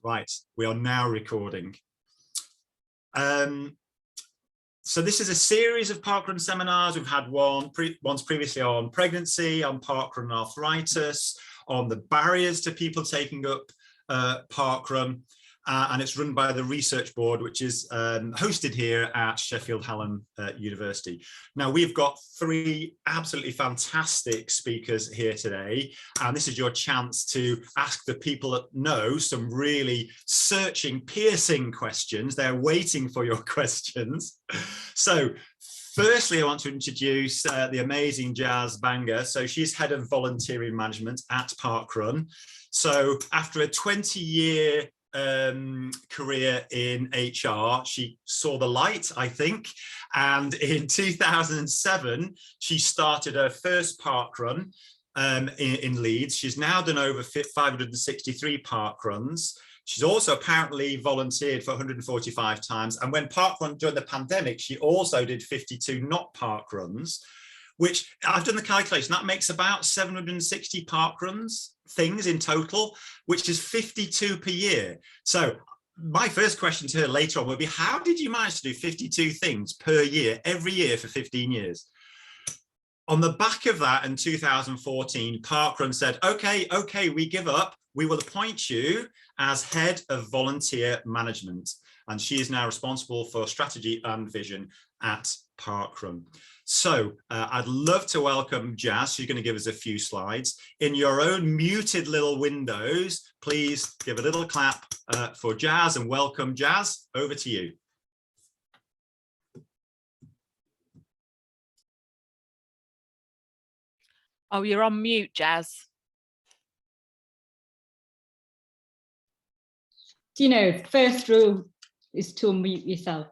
Right, we are now recording. So this is a series of parkrun seminars. We've had once previously on pregnancy, on parkrun arthritis, on the barriers to people taking up parkrun, and it's run by the Research Board, which is hosted here at Sheffield Hallam University. Now, we've got three absolutely fantastic speakers here today, and this is your chance to ask the people that know some really searching, piercing questions. They're waiting for your questions. So firstly, I want to introduce the amazing Jazz Banger. So she's head of volunteering management at Parkrun. So after a 20-year career in HR, she saw the light, I think, and in 2007 she started her first parkrun in Leeds. She's now done over 563 parkruns. She's also apparently volunteered for 145 times, and when parkrun during the pandemic, she also did 52 not parkruns, which I've done the calculation, that makes about 760 parkruns things in total, which is 52 per year. So my first question to her later on will be, how did you manage to do 52 things per year, every year for 15 years? On the back of that, in 2014, Parkrun said, okay, we give up. We will appoint you as head of volunteer management. And she is now responsible for strategy and vision at Parkrun. So I'd love to welcome Jazz. She's going to give us a few slides. In your own muted little windows, please give a little clap for Jazz and welcome Jazz. Over to you. Oh, you're on mute, Jazz. Do you know, first rule is to unmute yourself.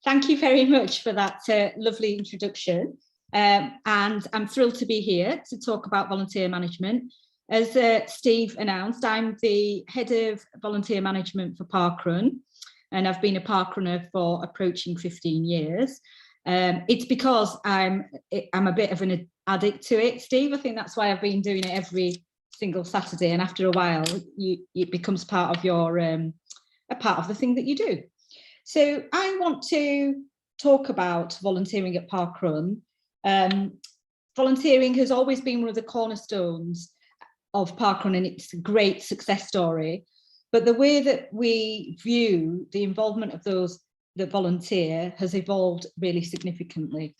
Thank you very much for that lovely introduction. And I'm thrilled to be here to talk about volunteer management. As Steve announced, I'm the head of volunteer management for Parkrun, and I've been a parkrunner for approaching 15 years. It's because I'm a bit of an addict to it, Steve. I think that's why I've been doing it every single Saturday, and after a while, it becomes part of your a part of the thing that you do. So I want to talk about volunteering at Parkrun. Volunteering has always been one of the cornerstones of Parkrun, and it's a great success story. But the way that we view the involvement of those that volunteer has evolved really significantly.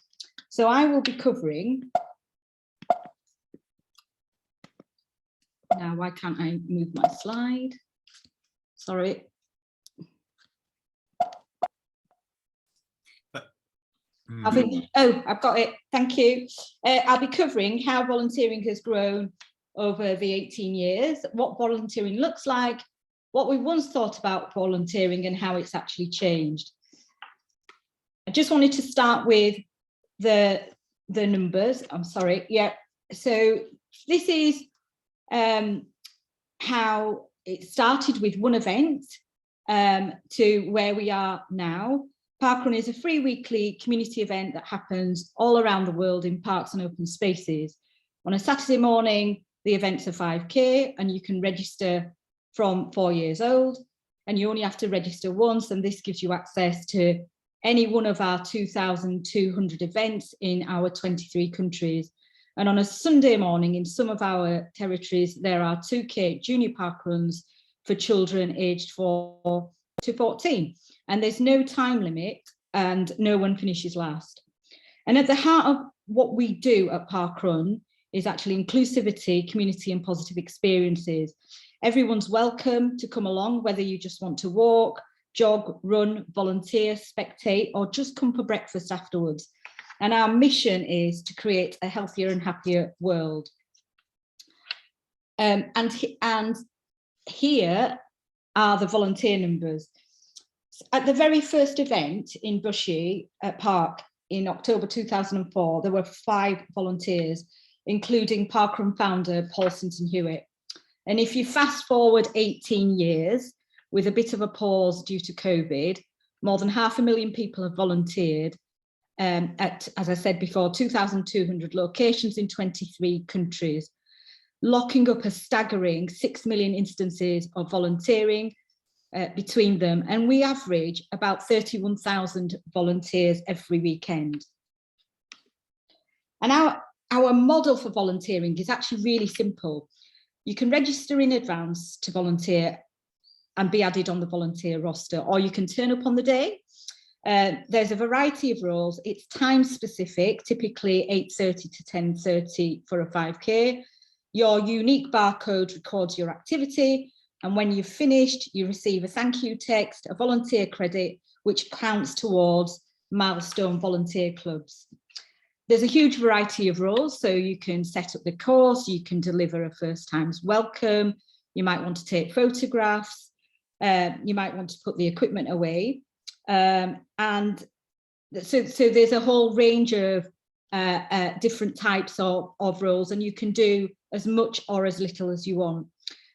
So I will be covering. Now, why can't I move my slide? Sorry. I've got it. Thank you. I'll be covering how volunteering has grown over the 18 years, what volunteering looks like, what we once thought about volunteering and how it's actually changed. I just wanted to start with the numbers. I'm sorry. Yeah. So this is how it started with one event to where we are now. Parkrun is a free weekly community event that happens all around the world in parks and open spaces. On a Saturday morning, the event's a 5K, and you can register from 4 years old, and you only have to register once, and this gives you access to any one of our 2,200 events in our 23 countries. And on a Sunday morning, in some of our territories, there are 2K junior parkruns for children aged 4 to 14. And there's no time limit, and no one finishes last. And at the heart of what we do at Parkrun is actually inclusivity, community and positive experiences. Everyone's welcome to come along, whether you just want to walk, jog, run, volunteer, spectate, or just come for breakfast afterwards. And our mission is to create a healthier and happier world. And here are the volunteer numbers. At the very first event in Bushy Park in October 2004, there were 5 volunteers, including Parkrun founder Paul Sinton-Hewitt. And if you fast forward 18 years, with a bit of a pause due to COVID, more than 500,000 people have volunteered at, as I said before, 2,200 locations in 23 countries, locking up a staggering 6 million instances of volunteering between them, and we average about 31,000 volunteers every weekend. And our model for volunteering is actually really simple. You can register in advance to volunteer and be added on the volunteer roster, or you can turn up on the day. There's a variety of roles. It's time specific, typically 8:30 to 10:30 for a 5K. Your unique barcode records your activity, and when you've finished, you receive a thank you text, a volunteer credit, which counts towards milestone volunteer clubs. There's a huge variety of roles, so you can set up the course, you can deliver a first times welcome, you might want to take photographs, you might want to put the equipment away. And so there's a whole range of different types of roles, and you can do as much or as little as you want.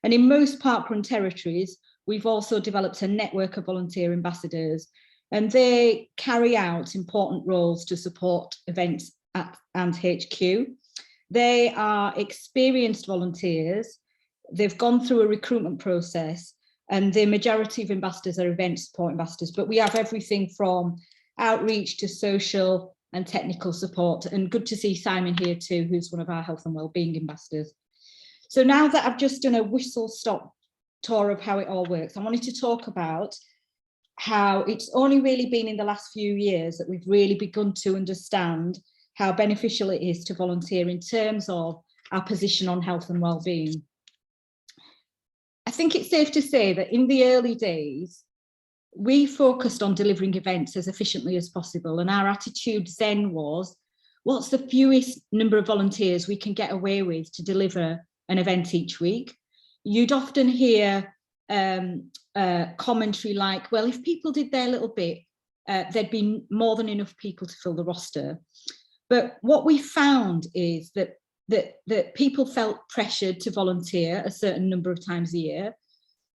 And in most parkrun territories, we've also developed a network of volunteer ambassadors, and they carry out important roles to support events and HQ. They are experienced volunteers. They've gone through a recruitment process, and the majority of ambassadors are event support ambassadors, but we have everything from outreach to social and technical support. And good to see Simon here too, who's one of our health and wellbeing ambassadors. So now that I've just done a whistle-stop tour of how it all works, I wanted to talk about how it's only really been in the last few years that we've really begun to understand how beneficial it is to volunteer in terms of our position on health and wellbeing. I think it's safe to say that in the early days, we focused on delivering events as efficiently as possible, and our attitude then was, what's the fewest number of volunteers we can get away with to deliver an event each week? You'd often hear commentary like, well, if people did their little bit, there'd be more than enough people to fill the roster. But what we found is that people felt pressured to volunteer a certain number of times a year.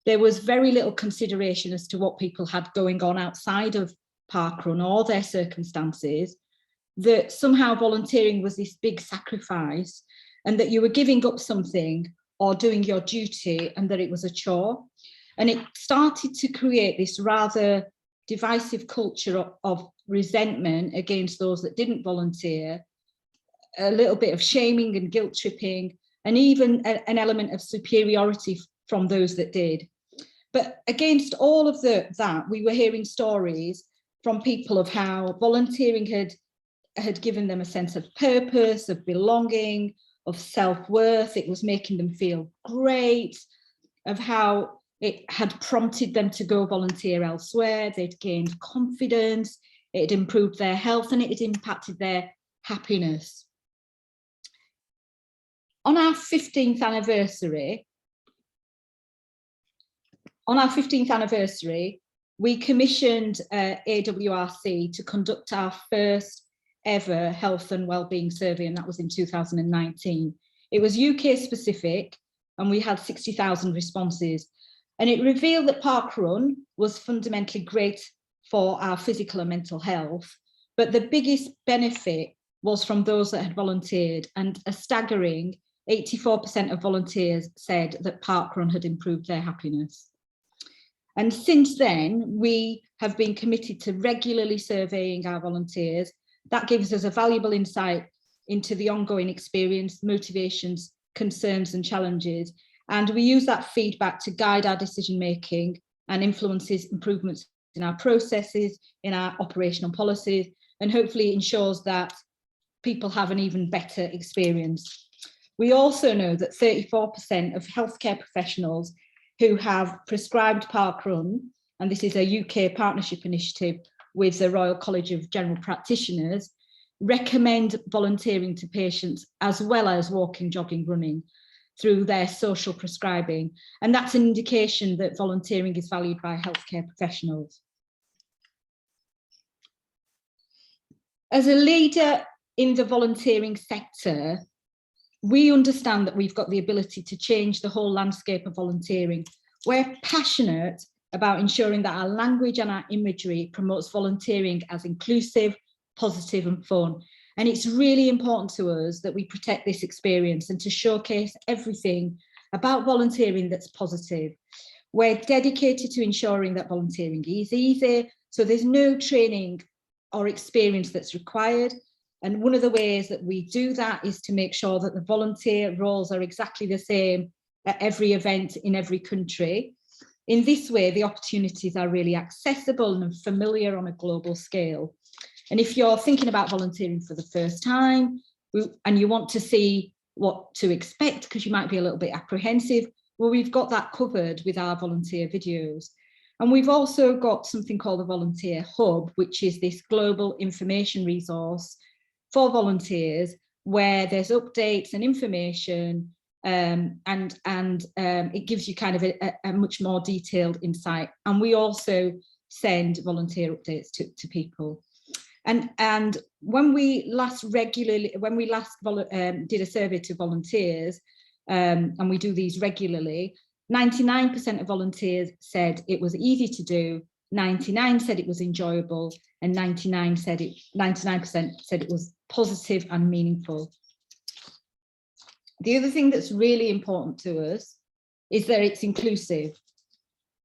There was very little consideration as to what people had going on outside of parkrun or their circumstances, that somehow volunteering was this big sacrifice, and that you were giving up something or doing your duty, and that it was a chore. And it started to create this rather divisive culture of resentment against those that didn't volunteer, a little bit of shaming and guilt tripping, and even an element of superiority from those that did. But against all of that, we were hearing stories from people of how volunteering had given them a sense of purpose, of belonging, of self-worth. It was making them feel great, of how it had prompted them to go volunteer elsewhere. They'd gained confidence, it had improved their health, and it had impacted their happiness. On our 15th anniversary, we commissioned AWRC to conduct our first ever health and wellbeing survey, and that was in 2019. It was UK specific, and we had 60,000 responses. And it revealed that parkrun was fundamentally great for our physical and mental health, but the biggest benefit was from those that had volunteered, and a staggering 84% of volunteers said that parkrun had improved their happiness. And since then, we have been committed to regularly surveying our volunteers. That gives us a valuable insight into the ongoing experience, motivations, concerns and challenges. And we use that feedback to guide our decision-making and influences improvements in our processes, in our operational policies, and hopefully ensures that people have an even better experience. We also know that 34% of healthcare professionals who have prescribed parkrun, and this is a UK partnership initiative with the Royal College of General Practitioners, recommend volunteering to patients as well as walking, jogging, running through their social prescribing. And that's an indication that volunteering is valued by healthcare professionals. As a leader in the volunteering sector, we understand that we've got the ability to change the whole landscape of volunteering. We're passionate about ensuring that our language and our imagery promotes volunteering as inclusive, positive and fun. And it's really important to us that we protect this experience and to showcase everything about volunteering that's positive. We're dedicated to ensuring that volunteering is easy, so there's no training or experience that's required. And one of the ways that we do that is to make sure that the volunteer roles are exactly the same at every event in every country. In this way, the opportunities are really accessible and familiar on a global scale. And if you're thinking about volunteering for the first time and you want to see what to expect because you might be a little bit apprehensive, well, we've got that covered with our volunteer videos. And we've also got something called the Volunteer Hub, which is this global information resource for volunteers where there's updates and information, and it gives you kind of a much more detailed insight. And we also send volunteer updates to people. And when we last did a survey to volunteers, and we do these regularly, 99% of volunteers said it was easy to do, 99% said it was enjoyable, and 99% said it was positive and meaningful. The other thing that's really important to us is that it's inclusive.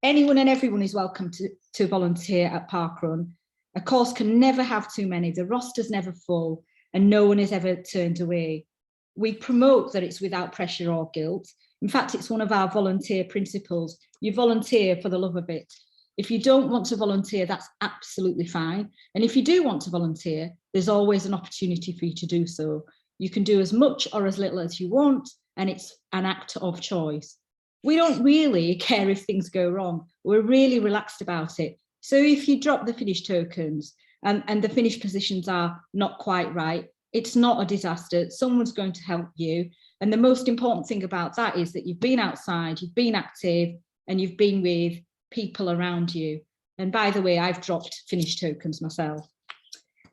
Anyone and everyone is welcome to volunteer at Parkrun. A course can never have too many, the roster's never full, and no one is ever turned away. We promote that it's without pressure or guilt. In fact, it's one of our volunteer principles. You volunteer for the love of it. If you don't want to volunteer, that's absolutely fine. And if you do want to volunteer, there's always an opportunity for you to do so. You can do as much or as little as you want, and it's an act of choice. We don't really care if things go wrong. We're really relaxed about it. So if you drop the finish tokens and the finish positions are not quite right, it's not a disaster. Someone's going to help you. And the most important thing about that is that you've been outside, you've been active, and you've been with people around you. And by the way, I've dropped finish tokens myself.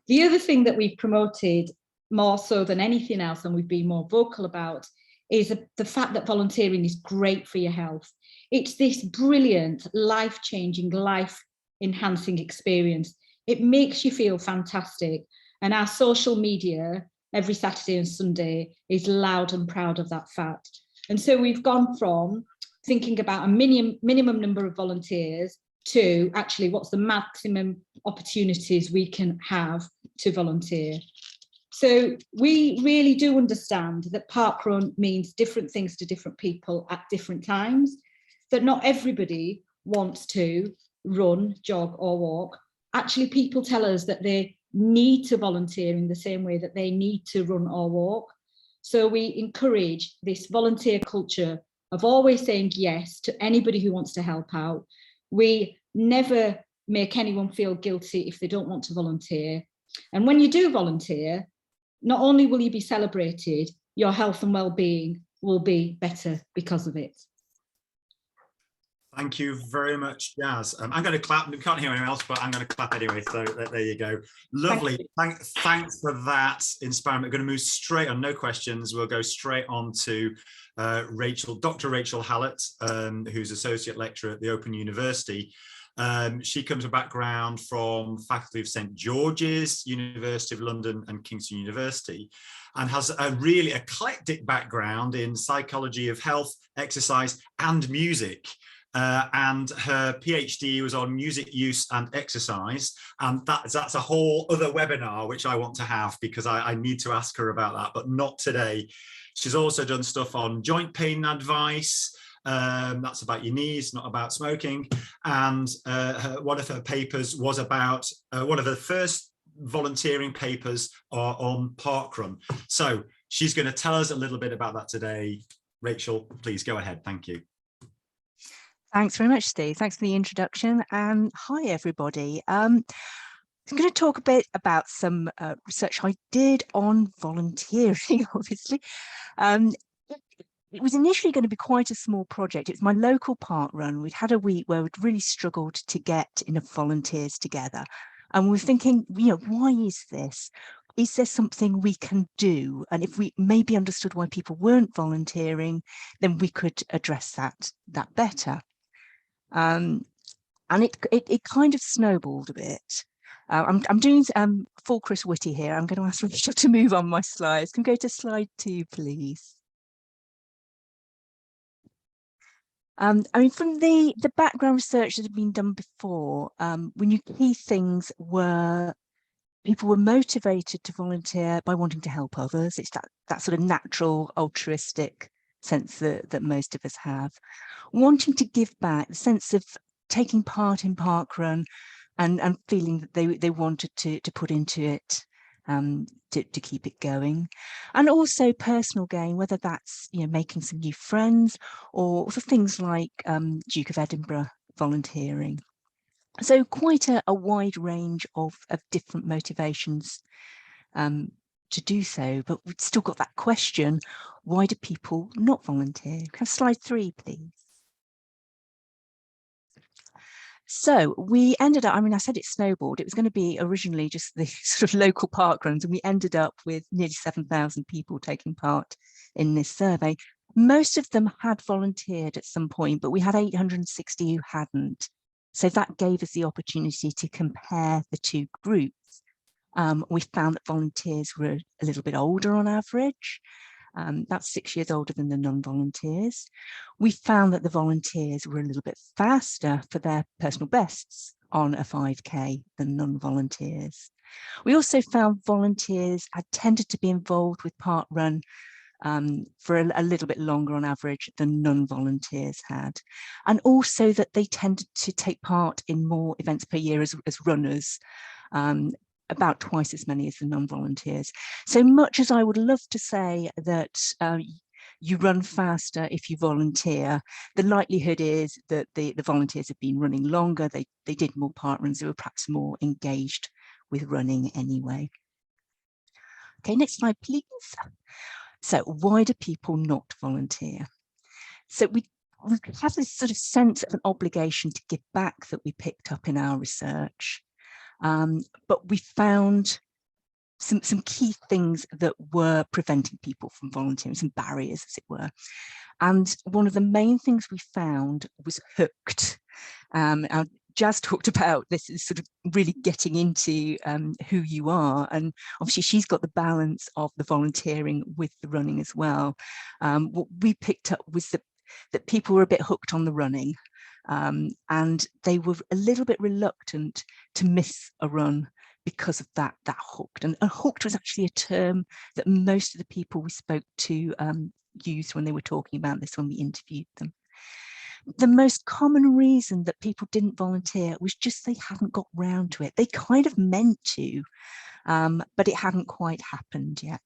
The other thing that we've promoted more so than anything else, and we've been more vocal about, is the fact that volunteering is great for your health. It's this brilliant, life-changing, life-enhancing experience. It makes you feel fantastic. And our social media, every Saturday and Sunday, is loud and proud of that fact. And so we've gone from thinking about a minimum number of volunteers to actually what's the maximum opportunities we can have to volunteer. So we really do understand that parkrun means different things to different people at different times, that not everybody wants to run, jog or walk. Actually, people tell us that they need to volunteer in the same way that they need to run or walk. So we encourage this volunteer culture of always saying yes to anybody who wants to help out. We never make anyone feel guilty if they don't want to volunteer. And when you do volunteer, not only will you be celebrated, your health and well-being will be better because of it. Thank you very much, Jazz. I'm going to clap. We can't hear anyone else, but I'm going to clap anyway. So there you go. Lovely. Thanks for that inspiring. We're going to move straight on. No questions. We'll go straight on to Dr. Rachel Hallett, who's Associate Lecturer at the Open University. She comes a background from faculty of St George's, University of London and Kingston University, and has a really eclectic background in psychology of health, exercise and music. And her PhD was on music use and exercise, and that's a whole other webinar which I want to have because I need to ask her about that, but not today. She's also done stuff on joint pain advice. That's about your knees, not about smoking. And one of her papers was about one of the first volunteering papers on parkrun. So she's going to tell us a little bit about that today. Rachel, please go ahead. Thank you. Thanks very much, Steve. Thanks for the introduction. Hi, everybody. I'm going to talk a bit about some research I did on volunteering, obviously. It was initially going to be quite a small project. It's my local park run. We'd had a week where we'd really struggled to get enough volunteers together. And we're thinking, why is this? Is there something we can do? And if we maybe understood why people weren't volunteering, then we could address that better. And it kind of snowballed a bit. I'm doing full Chris Whitty here. I'm going to ask Rachel to move on my slides. Can we go to slide 2, please? I mean, from the background research that had been done before, we knew key things were people were motivated to volunteer by wanting to help others. It's that sort of natural altruistic sense that most of us have. Wanting to give back, the sense of taking part in parkrun and feeling that they wanted to put into it to keep it going. And also personal gain, whether that's making some new friends or for things like Duke of Edinburgh volunteering. So quite a wide range of different motivations to do so, but we've still got that question, why do people not volunteer? Can I have slide 3, please? So we ended up, I mean, I said it snowballed. It was going to be originally just the sort of local parkruns, and we ended up with nearly 7,000 people taking part in this survey. Most of them had volunteered at some point, but we had 860 who hadn't. So that gave us the opportunity to compare the two groups. We found that volunteers were a little bit older on average. That's 6 years older than the non-volunteers. We found that the volunteers were a little bit faster for their personal bests on a 5K than non-volunteers. We also found volunteers had tended to be involved with parkrun for a little bit longer on average than non-volunteers had. And also that they tended to take part in more events per year as runners, about twice as many as the non-volunteers. So much as I would love to say that you run faster if you volunteer, the likelihood is that the volunteers have been running longer, they did more parkruns, they were perhaps more engaged with running anyway. Okay, next slide, please. So why do people not volunteer? So we have this sort of sense of an obligation to give back that we picked up in our research. But we found some key things that were preventing people from volunteering, some barriers, as it were. And one of the main things we found was hooked. Jazz talked about this is sort of really getting into who you are, and obviously she's got the balance of the volunteering with the running as well. What we picked up was that people were a bit hooked on the running, and they were a little bit reluctant to miss a run because of that hooked. And hooked was actually a term that most of the people we spoke to used when they were talking about this when we interviewed them. The most common reason that people didn't volunteer was just they hadn't got round to it. They kind of meant to, but it hadn't quite happened yet.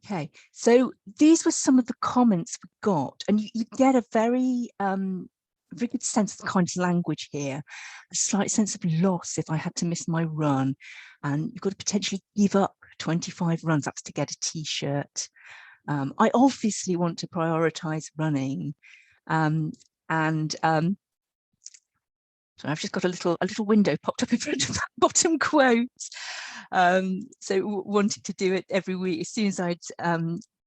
Okay, so these were some of the comments we got, and you get a very good sense of the kind of language here, a slight sense of loss if I had to miss my run, and you've got to potentially give up 25 runs, that's to get a t-shirt. I obviously want to prioritize running, so I've just got a little window popped up in front of that bottom quote. So wanting to do it every week. As soon as I'd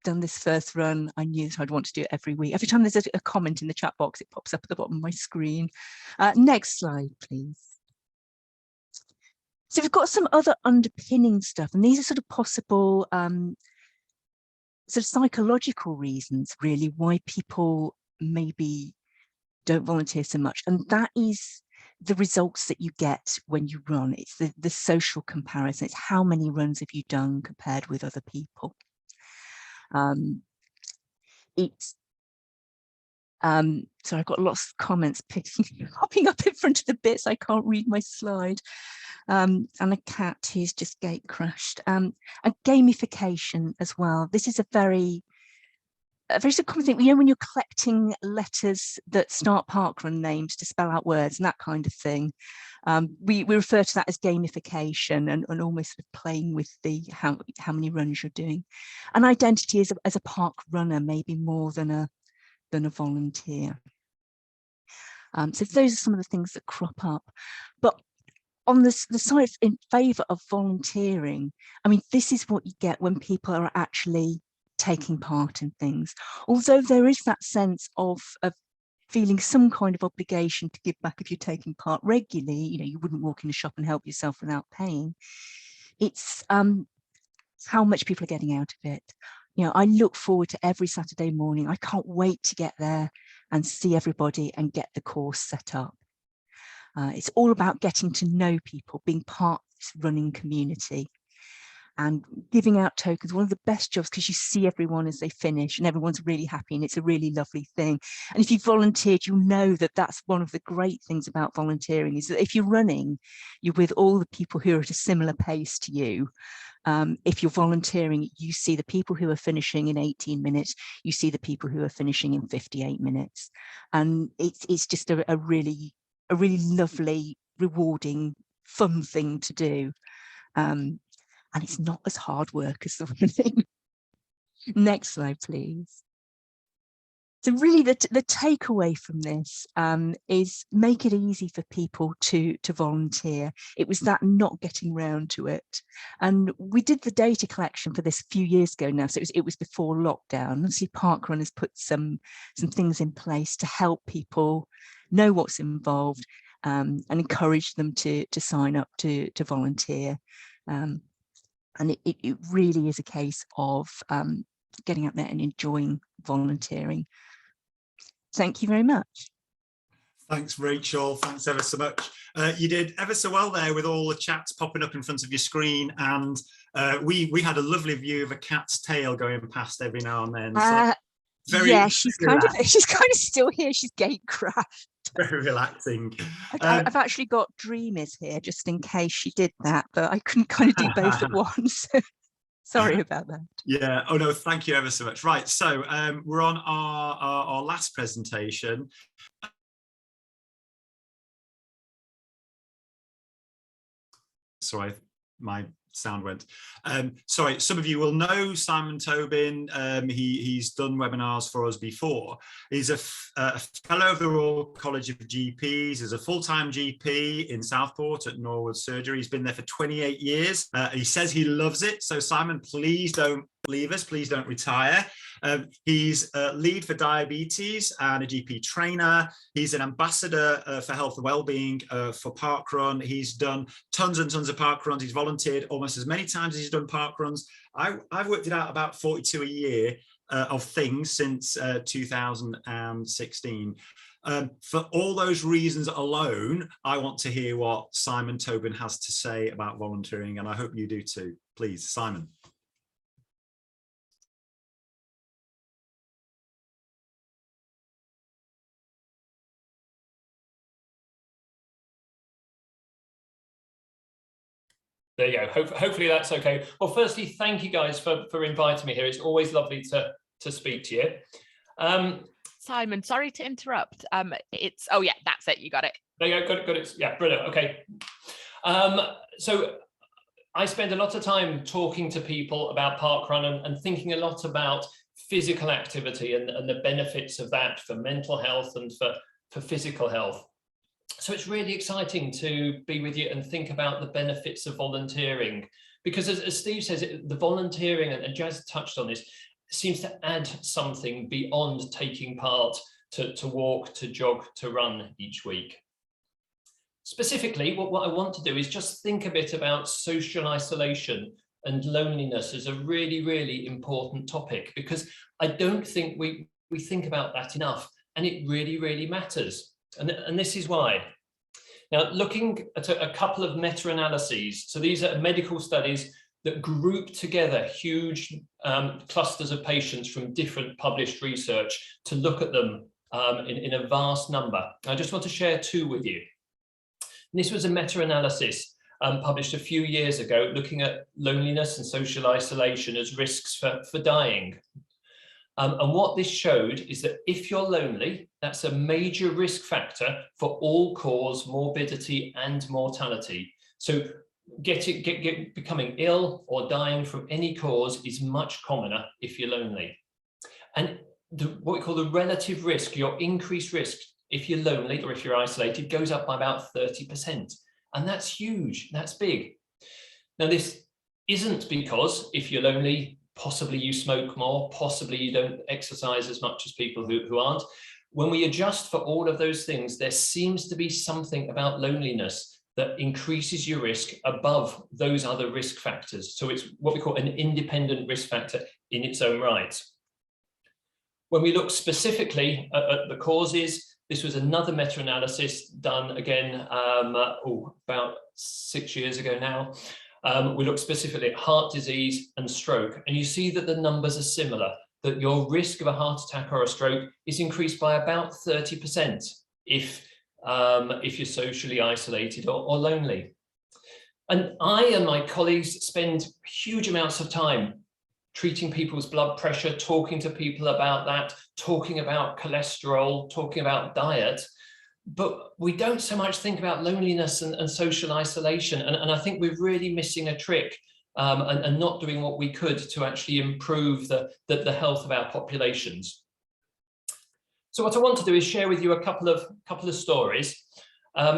done this first run, I knew that I'd want to do it every week. Every time there's a comment in the chat box, it pops up at the bottom of my screen. Next slide, please. So we've got some other underpinning stuff, and these are sort of possible sort of psychological reasons, really, why people maybe don't volunteer so much. And that is the results that you get when you run. It's the social comparison. It's how many runs have you done compared with other people. So I've got lots of comments popping up in front of the bits. I can't read my slide. And a cat who's just gate crashed. And gamification as well. This is a very common thing. When you're collecting letters that start parkrun names to spell out words and that kind of thing, we refer to that as gamification and almost sort of playing with the how many runs you're doing. And identity as a park runner, maybe more than a volunteer. So those are some of the things that crop up. But on the side in favour of volunteering, I mean, this is what you get when people are actually taking part in things. Although there is that sense of feeling some kind of obligation to give back if you're taking part regularly, you wouldn't walk in a shop and help yourself without paying. It's how much people are getting out of it. You know, I look forward to every Saturday morning. I can't wait to get there and see everybody and get the course set up. It's all about getting to know people, being part of this running community, and giving out tokens. One of the best jobs, because you see everyone as they finish and everyone's really happy, and it's a really lovely thing. And if you've volunteered, you'll know that that's one of the great things about volunteering, is that if you're running, you're with all the people who are at a similar pace to you. If you're volunteering, you see the people who are finishing in 18 minutes, you see the people who are finishing in 58 minutes. And it's just a really lovely, rewarding, fun thing to do. And it's not as hard work as the running. Next slide, please. So really the takeaway from this is make it easy for people to volunteer. It was that not getting round to it. And we did the data collection for this a few years ago now, so it was before lockdown. Obviously, Parkrun has put some things in place to help people know what's involved and encourage them to sign up to volunteer. And it really is a case of getting out there and enjoying volunteering. Thank you very much. Thanks, Rachel. Thanks ever so much. You did ever so well there with all the chats popping up in front of your screen, and we had a lovely view of a cat's tail going past every now and then. So yeah, she's kind of still here. She's gatecrashed. Very relaxing. I've actually got Dreamers here just in case she did that, but I couldn't kind of do both at once. Sorry about that. Yeah. Oh no, thank you ever so much. Right. So we're on our last presentation. Sorry, my sound went. Sorry, some of you will know Simon Tobin. He's done webinars for us before. He's a fellow of the Royal College of GPs. He's a full-time GP in Southport at Norwood Surgery. He's been there for 28 years. He says he loves it. So Simon, please don't leave us. Please don't retire. He's a lead for diabetes and a GP trainer. He's an ambassador for health and wellbeing for parkrun. He's done tons and tons of parkruns. He's volunteered almost as many times as he's done parkruns. I've worked it out about 42 a year of things since 2016. For all those reasons alone, I want to hear what Simon Tobin has to say about volunteering, and I hope you do too. Please, Simon. There you go. Hopefully that's okay. Well, firstly, thank you guys for inviting me here. It's always lovely to speak to you. Simon, sorry to interrupt. Oh yeah, that's it. You got it. There you go. Got it. Yeah, brilliant. Okay. So I spend a lot of time talking to people about parkrun and thinking a lot about physical activity and the benefits of that for mental health and for physical health. So it's really exciting to be with you and think about the benefits of volunteering, because as Steve says, the volunteering, and Jazz touched on this, seems to add something beyond taking part to walk, to jog, to run each week. Specifically, what I want to do is just think a bit about social isolation and loneliness as a really, really important topic, because I don't think we think about that enough, and it really, really matters. And this is why. Now, looking at a couple of meta-analyses, so these are medical studies that group together huge clusters of patients from different published research to look at them in a vast number. I just want to share two with you. And this was a meta-analysis published a few years ago, looking at loneliness and social isolation as risks for dying. And what this showed is that if you're lonely, that's a major risk factor for all-cause morbidity and mortality. So becoming ill or dying from any cause is much commoner if you're lonely. And what we call the relative risk, your increased risk if you're lonely or if you're isolated, goes up by about 30%. And that's huge, that's big. Now, this isn't because if you're lonely, possibly you smoke more, possibly you don't exercise as much as people who aren't. When we adjust for all of those things, there seems to be something about loneliness that increases your risk above those other risk factors. So it's what we call an independent risk factor in its own right. When we look specifically at the causes, this was another meta-analysis done again about 6 years ago now. We looked specifically at heart disease and stroke, and you see that the numbers are similar, that your risk of a heart attack or a stroke is increased by about 30% if you're socially isolated or lonely. And I and my colleagues spend huge amounts of time treating people's blood pressure, talking to people about that, talking about cholesterol, talking about diet, but we don't so much think about loneliness and social isolation. And I think we're really missing a trick and not doing what we could to actually improve the health of our populations. So what I want to do is share with you a couple of stories,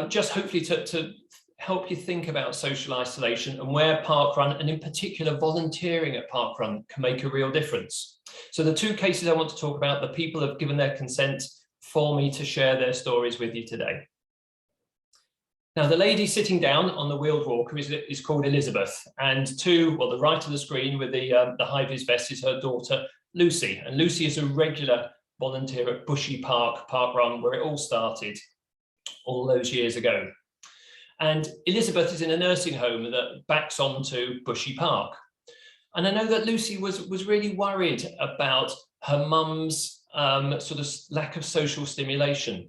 just hopefully to help you think about social isolation and where parkrun, and in particular volunteering at parkrun, can make a real difference. So the two cases I want to talk about, the people have given their consent for me to share their stories with you today. Now, the lady sitting down on the wheeled walker is called Elizabeth, and the right of the screen with the high-vis vest is her daughter, Lucy. And Lucy is a regular volunteer at Bushy Parkrun, where it all started all those years ago. And Elizabeth is in a nursing home that backs onto Bushy Park. And I know that Lucy was really worried about her mum's sort of lack of social stimulation.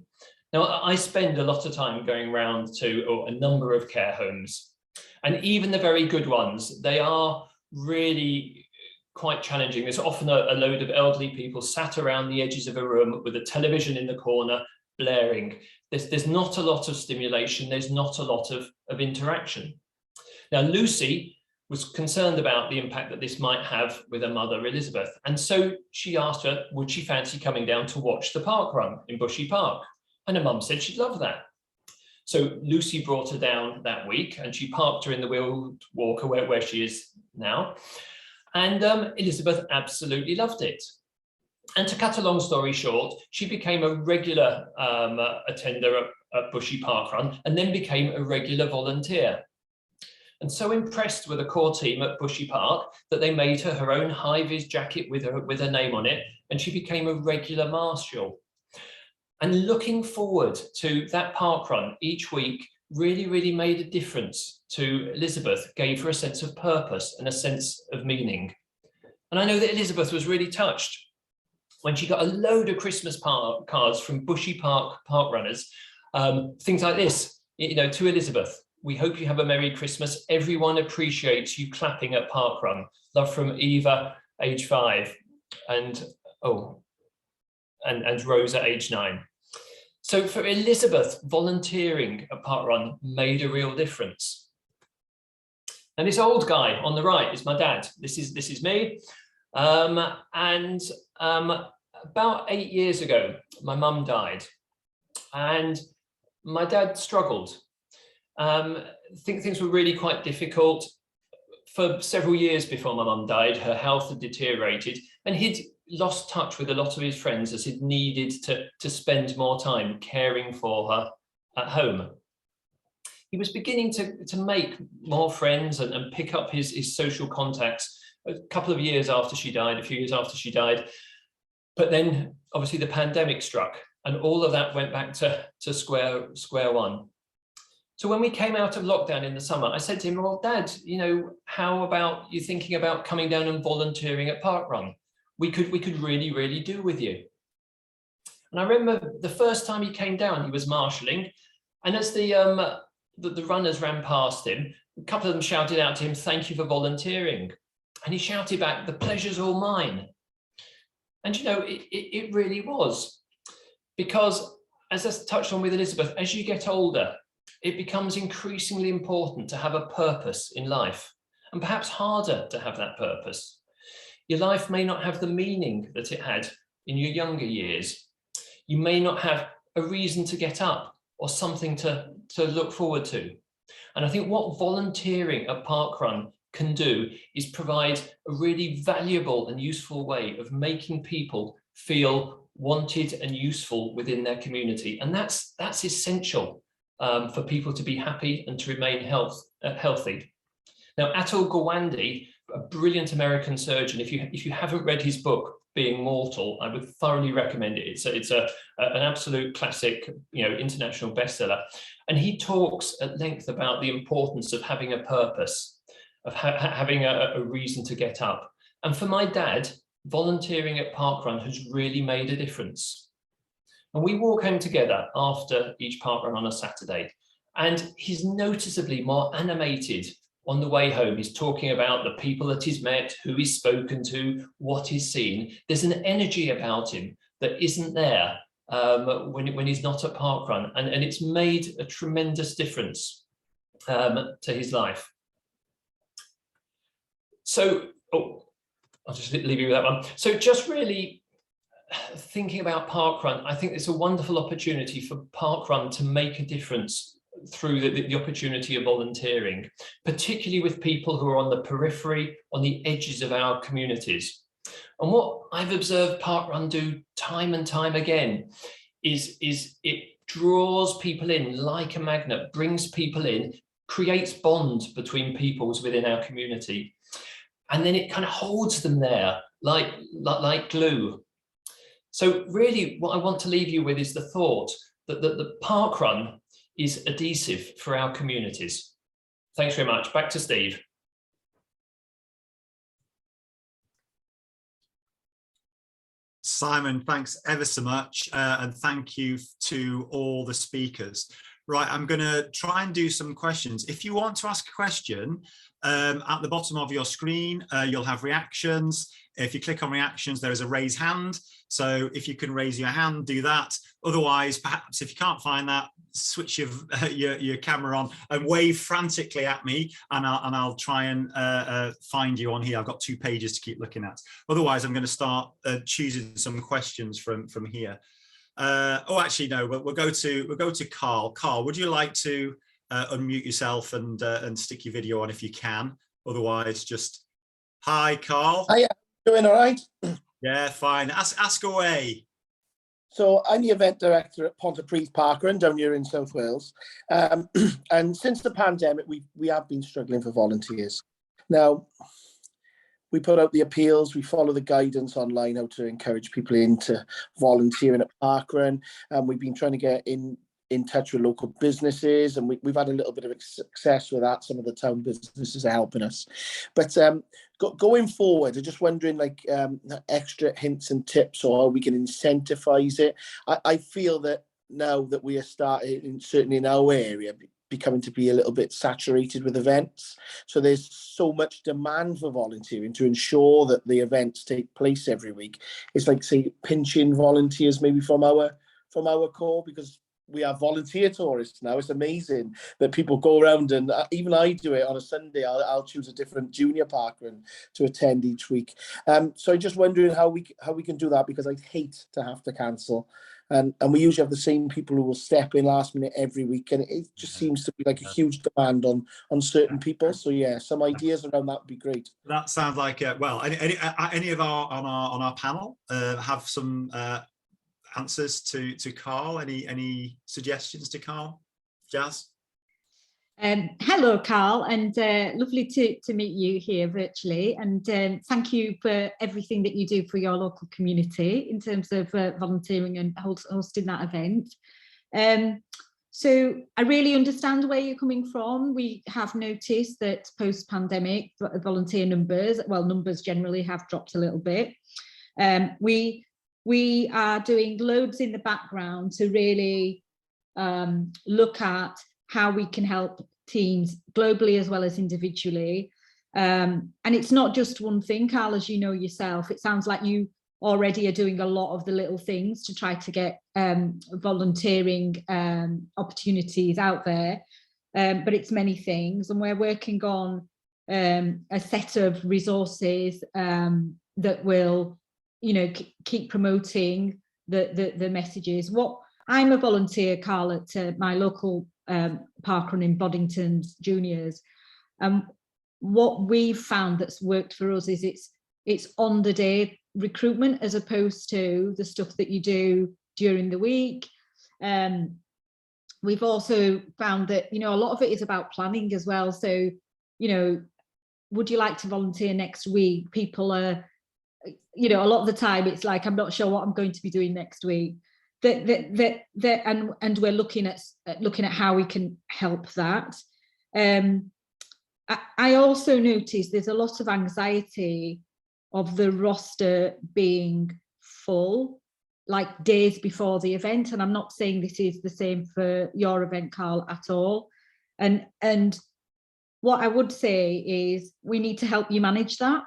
Now, I spend a lot of time going around to a number of care homes, and even the very good ones, they are really quite challenging. There's often a load of elderly people sat around the edges of a room with a television in the corner blaring. There's not a lot of stimulation, there's not a lot of interaction. Now, Lucy was concerned about the impact that this might have with her mother, Elizabeth, and so she asked her, would she fancy coming down to watch the parkrun in Bushy Park? And her mum said she'd love that. So Lucy brought her down that week, and she parked her in the wheeled walker where she is now. And Elizabeth absolutely loved it. And to cut a long story short, she became a regular attender at Bushy Parkrun, and then became a regular volunteer. And so impressed with the core team at Bushy Park that they made her own high-vis jacket with her name on it, and she became a regular marshal. And looking forward to that parkrun each week really, really made a difference to Elizabeth, gave her a sense of purpose and a sense of meaning. And I know that Elizabeth was really touched when she got a load of Christmas cards from Bushy Park parkrunners, things like this, to Elizabeth: we hope you have a Merry Christmas. Everyone appreciates you clapping at parkrun. Love from Eva, age 5, and Rosa, age 9. So for Elizabeth, volunteering at parkrun made a real difference. And this old guy on the right is my dad. This is me. About 8 years ago, my mum died, and my dad struggled. I think things were really quite difficult. For several years before my mum died, her health had deteriorated, and he'd lost touch with a lot of his friends as he'd needed to spend more time caring for her at home. He was beginning to make more friends and pick up his social contacts a couple of years after she died, a few years after she died. But then obviously the pandemic struck, and all of that went back to square one. So when we came out of lockdown in the summer, I said to him, well, Dad, how about you thinking about coming down and volunteering at parkrun? We could really, really do with you. And I remember the first time he came down, he was marshalling, and as the runners ran past him, a couple of them shouted out to him, thank you for volunteering. And he shouted back, the pleasure's all mine. And it really was, because as I touched on with Elizabeth, as you get older, it becomes increasingly important to have a purpose in life, and perhaps harder to have that purpose. Your life may not have the meaning that it had in your younger years. You may not have a reason to get up or something to look forward to. And I think what volunteering at parkrun can do is provide a really valuable and useful way of making people feel wanted and useful within their community. And that's essential for people to be happy and to remain healthy. Now, Atul Gawande, a brilliant American surgeon, if you haven't read his book, Being Mortal, I would thoroughly recommend it. It's an absolute classic, international bestseller. And he talks at length about the importance of having a purpose, of having a reason to get up. And for my dad, volunteering at parkrun has really made a difference. And we walk home together after each parkrun on a Saturday, and he's noticeably more animated on the way home. He's talking about the people that he's met, who he's spoken to, what he's seen. There's an energy about him that isn't there when he's not at parkrun, and it's made a tremendous difference to his life. So, I'll just leave you with that one. So just really thinking about parkrun, I think it's a wonderful opportunity for parkrun to make a difference through the opportunity of volunteering, particularly with people who are on the periphery, on the edges of our communities. And what I've observed parkrun do time and time again is it draws people in like a magnet, brings people in, creates bonds between peoples within our community. And then it kind of holds them there like glue. So really what I want to leave you with is the thought that the parkrun is adhesive for our communities. Thanks very much. Back to Steve. Simon, thanks ever so much. And thank you to all the speakers. Right, I'm going to try and do some questions. If you want to ask a question, at the bottom of your screen, you'll have reactions. If you click on reactions, there is a raise hand. So if you can raise your hand, do that. Otherwise, perhaps if you can't find that, switch your camera on and wave frantically at me, and I'll try and find you on here. I've got 2 pages to keep looking at. Otherwise, I'm going to start choosing some questions from here. Oh, actually, no. We'll go to Carl. Carl, would you like to unmute yourself and stick your video on if you can? Otherwise, just hi, Carl. Hiya, doing all right? Yeah, fine. Ask away. So I'm the event director at Pontypridd Parkrun down here in South Wales. And since the pandemic, we have been struggling for volunteers. Now, we put out the appeals, we follow the guidance online how to encourage people into volunteering at parkrun. And we've been trying to get in touch with local businesses, and we've had a little bit of success with that. Some of the town businesses are helping us. But going forward, I'm just wondering, like, extra hints and tips, or how we can incentivize it. I feel that now that we are starting, certainly in our area, becoming to be a little bit saturated with events. So there's so much demand for volunteering to ensure that the events take place every week. It's like, say, pinching volunteers maybe from our core, because we are volunteer tourists now. It's amazing that people go around, and even I do it on a Sunday. I'll choose a different junior parkrun to attend each week. So I'm just wondering how we can do that, because I'd hate to have to cancel. And we usually have the same people who will step in last minute every week, and it just seems to be like a huge demand on certain people. So yeah, some ideas around that would be great. That sounds like well, any of our on our panel have some answers to Carl? Any suggestions to Carl? Jazz? Hello, Carl, and lovely to meet you here virtually. And thank you for everything that you do for your local community in terms of volunteering and hosting that event. So I really understand where you're coming from. We have noticed that post-pandemic volunteer numbers generally have dropped a little bit. We are doing loads in the background to really look at how we can help teams globally as well as individually. And it's not just one thing, Carl, as you know yourself. It sounds like you already are doing a lot of the little things to try to get volunteering opportunities out there. But it's many things, and we're working on a set of resources that will, keep promoting the messages. I'm a volunteer, Carl, at my local parkrun in Boddington's Juniors. What we've found that's worked for us is it's on the day recruitment as opposed to the stuff that you do during the week. we've also found that, you know, a lot of it is about planning as well. So, you know, would you like to volunteer next week? People are, you know, a lot of the time it's like, I'm not sure what I'm going to be doing next week. And we're looking at how we can help that. I also noticed there's a lot of anxiety of the roster being full, like days before the event. And I'm not saying this is the same for your event, Carl, at all. And what I would say is we need to help you manage that.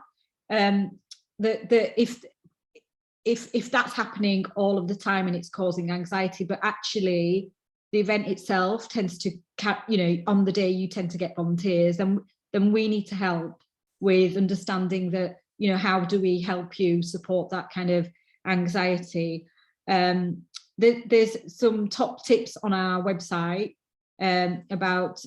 If that's happening all of the time and it's causing anxiety, but actually the event itself tends to, you know, on the day you tend to get volunteers, then we need to help with understanding that, you know, how do we help you support that kind of anxiety. There's some top tips on our website about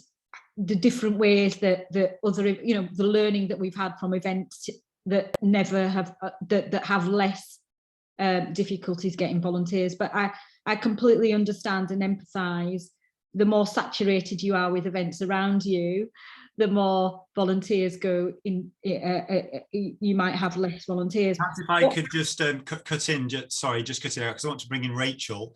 the different ways that other, you know, the learning that we've had from events that never have that have less difficulties getting volunteers. But I completely understand and empathise. The more saturated you are with events around you, the more volunteers go in. You might have less volunteers. Perhaps if I could just cut in, just cut it out because I want to bring in Rachel.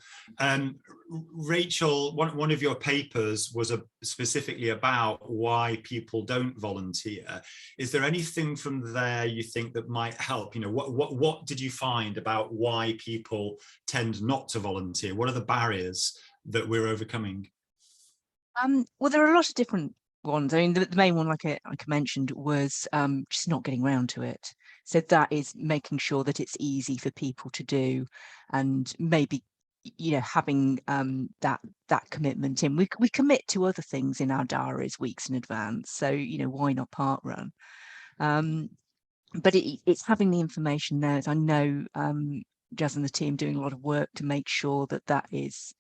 Rachel, one of your papers was specifically about why people don't volunteer. Is there anything from there you think that might help? You know, what did you find about why people tend not to volunteer? What are the barriers that we're overcoming? Well, there are a lot of different ones. I mean, the main one, like I mentioned, was just not getting around to it. So that is making sure that it's easy for people to do, and maybe, you know, having that commitment in. We commit to other things in our diaries weeks in advance. So, you know, why not parkrun? But it's having the information there. As I know, Jazz and the team doing a lot of work to make sure that is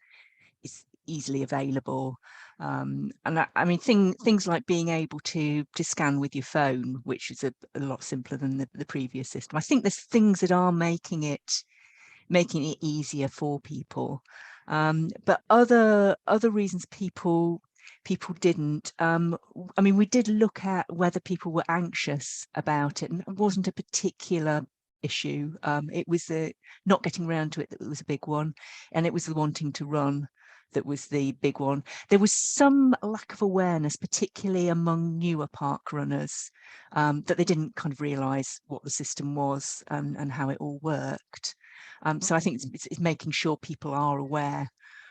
easily available. And I mean, things like being able to scan with your phone, which is a lot simpler than the previous system. I think there's things that are making it easier for people. But other reasons people didn't. I mean, we did look at whether people were anxious about it, and it wasn't a particular issue. It was not getting around to it that was a big one, and it was the wanting to run that was the big one. There was some lack of awareness, particularly among newer park runners, that they didn't kind of realise what the system was and how it all worked. So I think it's making sure people are aware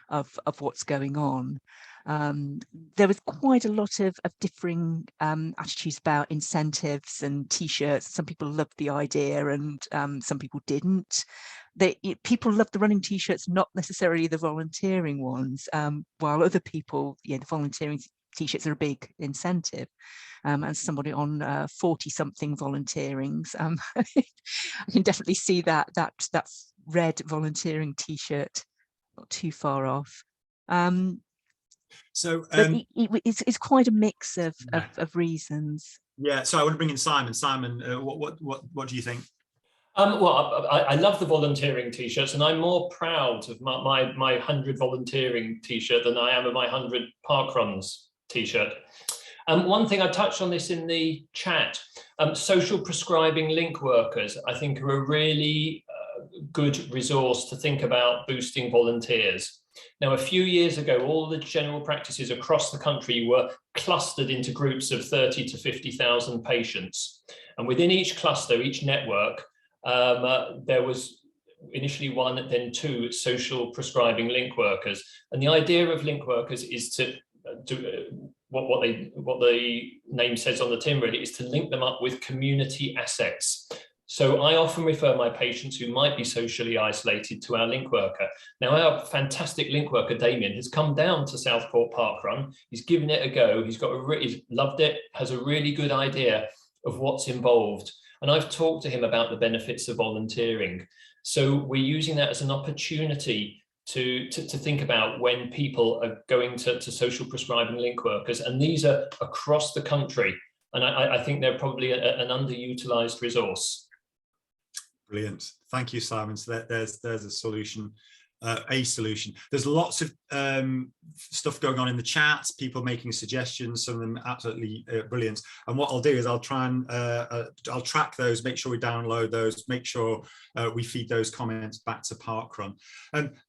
of what's going on. There was quite a lot of differing attitudes about incentives and t-shirts. Some people loved the idea and some people didn't. People loved the running t-shirts, not necessarily the volunteering ones, while other people, yeah, the volunteering t-shirts are a big incentive. As somebody on 40-something volunteerings, I can definitely see that red volunteering t-shirt not too far off. So it's quite a mix of reasons. Yeah, so I want to bring in Simon. Simon, what do you think? Well, I love the volunteering t-shirts, and I'm more proud of my 100 volunteering t-shirt than I am of my 100 parkruns t-shirt. One thing I touched on this in the chat, social prescribing link workers, I think, are a really good resource to think about boosting volunteers. Now, a few years ago, all the general practices across the country were clustered into groups of 30 to 50,000 patients. And within each cluster, each network, there was initially one, then two social prescribing link workers. And the idea of link workers is to do what the name says on the tin, really, is to link them up with community assets. So I often refer my patients who might be socially isolated to our link worker. Now, our fantastic link worker, Damien, has come down to Southport Parkrun. He's given it a go. He's loved it, has a really good idea of what's involved. And I've talked to him about the benefits of volunteering. So we're using that as an opportunity to think about when people are going to social prescribing link workers. And these are across the country. And I think they're probably an underutilized resource. Brilliant. Thank you, Simon. So there's a solution a solution. There's lots of stuff going on in the chat, people making suggestions, some of them absolutely brilliant. And what I'll do is I'll try and I'll track those, make sure we download those, make sure we feed those comments back to Parkrun.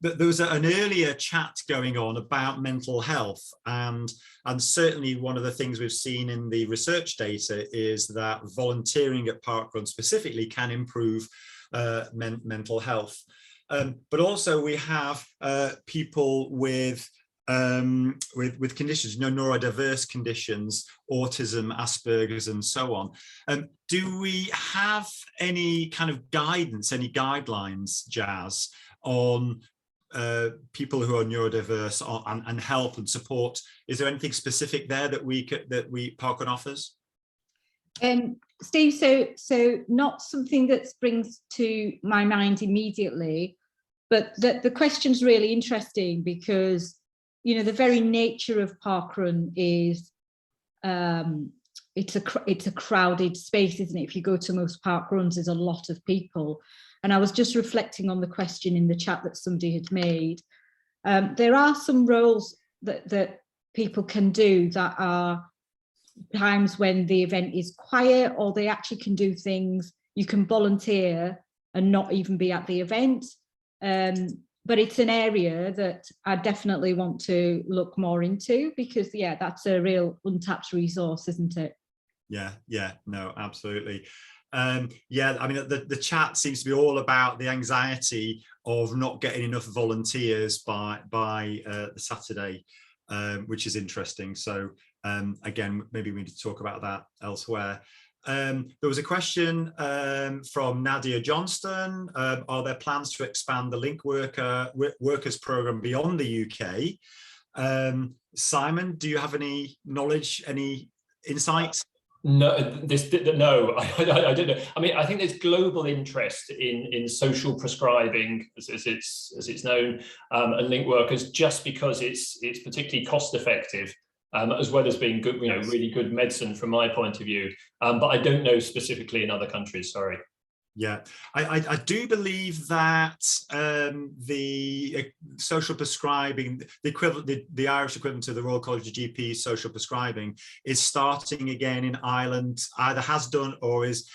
There was an earlier chat going on about mental health, and certainly one of the things we've seen in the research data is that volunteering at Parkrun specifically can improve mental health. But also we have people with conditions, neurodiverse conditions, autism, Asperger's, and so on. Do we have any kind of guidance, any guidelines, Jazz, on people who are neurodiverse and help and support? Is there anything specific there that Parkrun offers? Steve, so not something that springs to my mind immediately, but the question's really interesting because, you know, the very nature of Parkrun is it's a crowded space, isn't it? If you go to most parkruns, there's a lot of people. And I was just reflecting on the question in the chat that somebody had made. There are some roles that people can do that are times when the event is quiet, or they actually can do things. You can volunteer and not even be at the event. But it's an area that I definitely want to look more into because, yeah, that's a real untapped resource, isn't it? Yeah, no, absolutely. Yeah, I mean, the chat seems to be all about the anxiety of not getting enough volunteers by the Saturday, which is interesting. So again, maybe we need to talk about that elsewhere. There was a question from Nadia Johnston. Are there plans to expand the Link Workers programme beyond the UK? Simon, do you have any knowledge, any insights? No, no, I don't know. I mean, I think there's global interest in social prescribing, as it's known, and link workers, just because it's particularly cost effective, as well as being good, really good medicine from my point of view. But I don't know specifically in other countries. Sorry. Yeah, I do believe that the social prescribing, the equivalent, the Irish equivalent to the Royal College of GPs social prescribing, is starting again in Ireland, either has done or is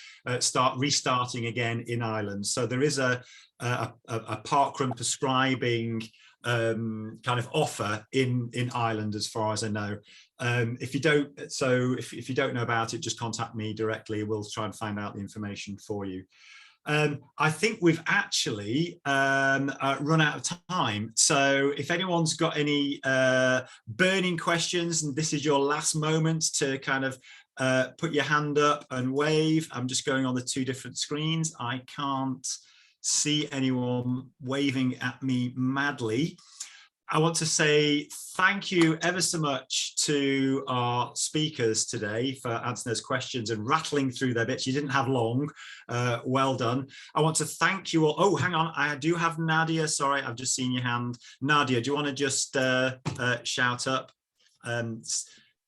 restarting again in Ireland. So there is a parkrun prescribing kind of offer in Ireland, as far as I know. If you don't know about it, just contact me directly. We'll try and find out the information for you. I think we've actually run out of time. So if anyone's got any burning questions, and this is your last moment to kind of put your hand up and wave. I'm just going on the two different screens. I can't see anyone waving at me madly. I want to say thank you ever so much to our speakers today for answering those questions and rattling through their bits. You didn't have long. Well done. I want to thank you all. Oh, hang on. I do have Nadia. Sorry, I've just seen your hand. Nadia, do you want to just shout up?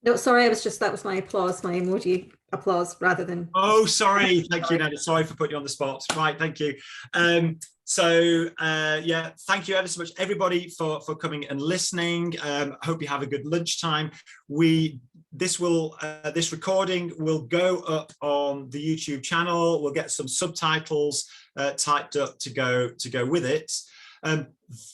No, sorry, that was my applause, my emoji applause rather than. Oh, sorry. Thank you, Nadia. Sorry for putting you on the spot. Right, thank you. Yeah, thank you ever so much, everybody, for coming and listening. Hope you have a good lunchtime. This recording will go up on the YouTube channel. We'll get some subtitles typed up to go with it.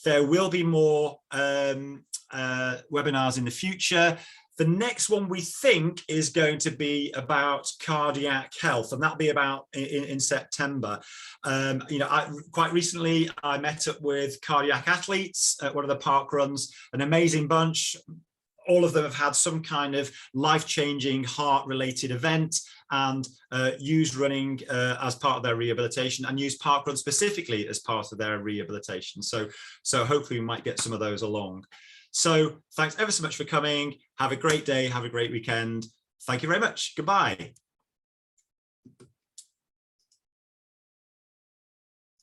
There will be more webinars in the future. The next one we think is going to be about cardiac health, and that'll be about in September. Quite recently I met up with cardiac athletes at one of the park runs, an amazing bunch. All of them have had some kind of life-changing heart-related event and used running as part of their rehabilitation, and used parkrun specifically as part of their rehabilitation. So hopefully we might get some of those along. So thanks ever so much for coming. Have a great day. Have a great weekend. Thank you very much. Goodbye.